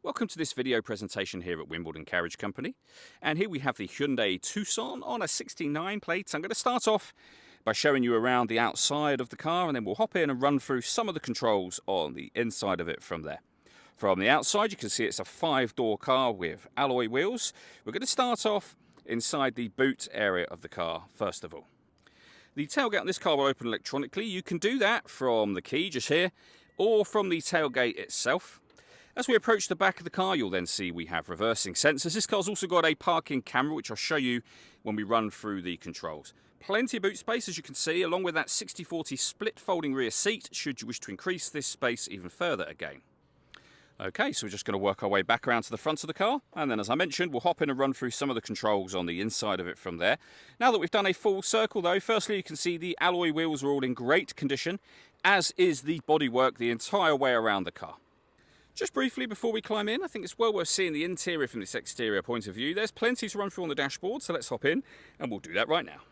Welcome to this video presentation here at Wimbledon Carriage Company, and here we have the Hyundai Tucson on a 69 plate. I'm going to start off by showing you around the outside of the car, and then we'll hop in and run through some of the controls on the inside of it from there. From the outside you can see it's a 5-door car with alloy wheels. We're going to start off inside the boot area of the car first of all. The tailgate on this car will open electronically. You can do that from the key just here or from the tailgate itself. As we approach the back of the car, you'll then see we have reversing sensors. This car's also got a parking camera, which I'll show you when we run through the controls. Plenty of boot space, as you can see, along with that 60/40 split folding rear seat, should you wish to increase this space even further again. Okay, so we're just going to work our way back around to the front of the car, and then as I mentioned, we'll hop in and run through some of the controls on the inside of it from there. Now that we've done a full circle though, firstly you can see the alloy wheels are all in great condition, as is the bodywork the entire way around the car. Just briefly before we climb in, I think it's well worth seeing the interior from this exterior point of view. There's plenty to run through on the dashboard, so let's hop in and we'll do that right now.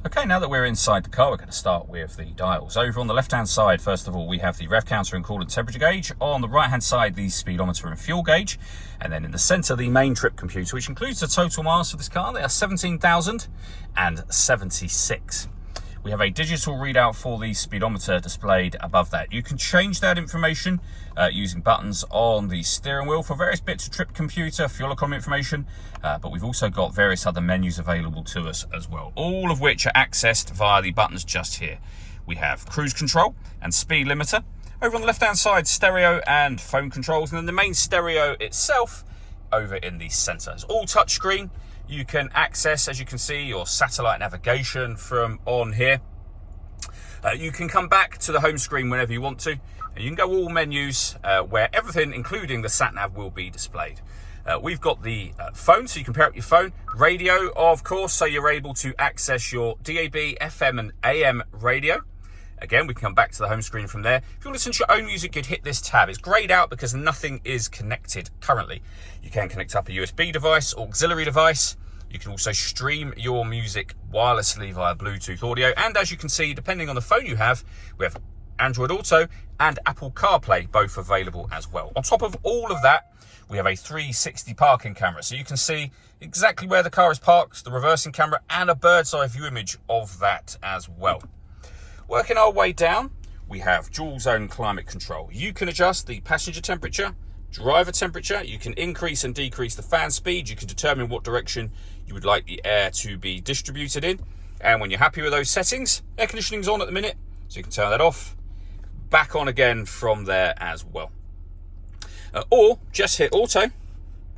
Okay, now that we're inside the car, we're going to start with the dials. Over on the left-hand side, first of all, we have the rev counter and coolant temperature gauge. On the right-hand side, the speedometer and fuel gauge. And then in the centre, the main trip computer, which includes the total miles for this car. They are 17,076. We have a digital readout for the speedometer displayed above that. You can change that information using buttons on the steering wheel for various bits of trip computer, fuel economy information, but we've also got various other menus available to us as well, all of which are accessed via the buttons just here. We have cruise control and speed limiter. Over on the left-hand side, stereo and phone controls, and then the main stereo itself over in the centre. It's all touchscreen. You can access, as you can see, your satellite navigation from on here. You can come back to the home screen whenever you want to. And you can go all menus where everything, including the sat-nav, will be displayed. We've got the phone, so you can pair up your phone. Radio, of course, so you're able to access your DAB, FM and AM radio. Again, we can come back to the home screen from there. If you want to listen to your own music, you'd hit this tab. It's grayed out because nothing is connected currently. You can connect up a USB device or auxiliary device. You can also stream your music wirelessly via Bluetooth audio. And as you can see, depending on the phone you have, we have Android Auto and Apple CarPlay, both available as well. On top of all of that, we have a 360 parking camera. So you can see exactly where the car is parked, the reversing camera, and a bird's eye view image of that as well. Working our way down, we have dual zone climate control. You can adjust the passenger temperature, driver temperature. You can increase and decrease the fan speed. You can determine what direction you would like the air to be distributed in. And when you're happy with those settings, air conditioning's on at the minute, so you can turn that off, back on again from there as well. Or just hit auto.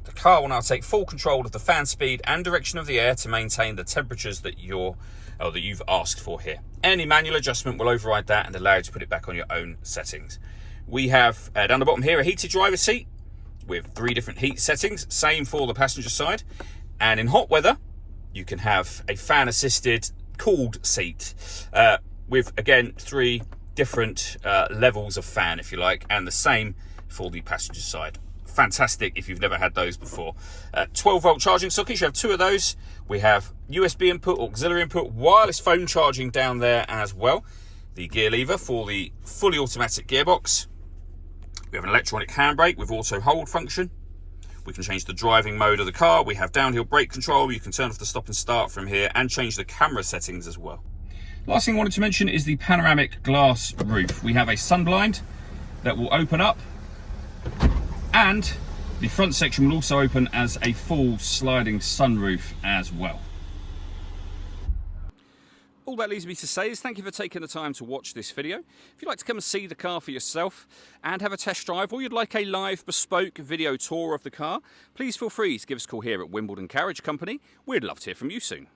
The car will now take full control of the fan speed and direction of the air to maintain the temperatures that you've asked for here. Any manual adjustment will override that and allow you to put it back on your own settings. We have down the bottom here a heated driver's seat with 3 different heat settings, same for the passenger side. And in hot weather, you can have a fan assisted cooled seat with, again, 3 different levels of fan, if you like, and the same for the passenger side. Fantastic if you've never had those before. 12-volt charging sockets, you have 2 of those. We have USB input, auxiliary input, wireless phone charging down there as well. The gear lever for the fully automatic gearbox. We have an electronic handbrake with auto hold function. We can change the driving mode of the car. We have downhill brake control. You can turn off the stop and start from here and change the camera settings as well. Last thing I wanted to mention is the panoramic glass roof. We have a sun blind that will open up, and the front section will also open as a full sliding sunroof as well. All that leaves me to say is thank you for taking the time to watch this video. If you'd like to come and see the car for yourself and have a test drive, or you'd like a live bespoke video tour of the car, please feel free to give us a call here at Wimbledon Carriage Company. We'd love to hear from you soon.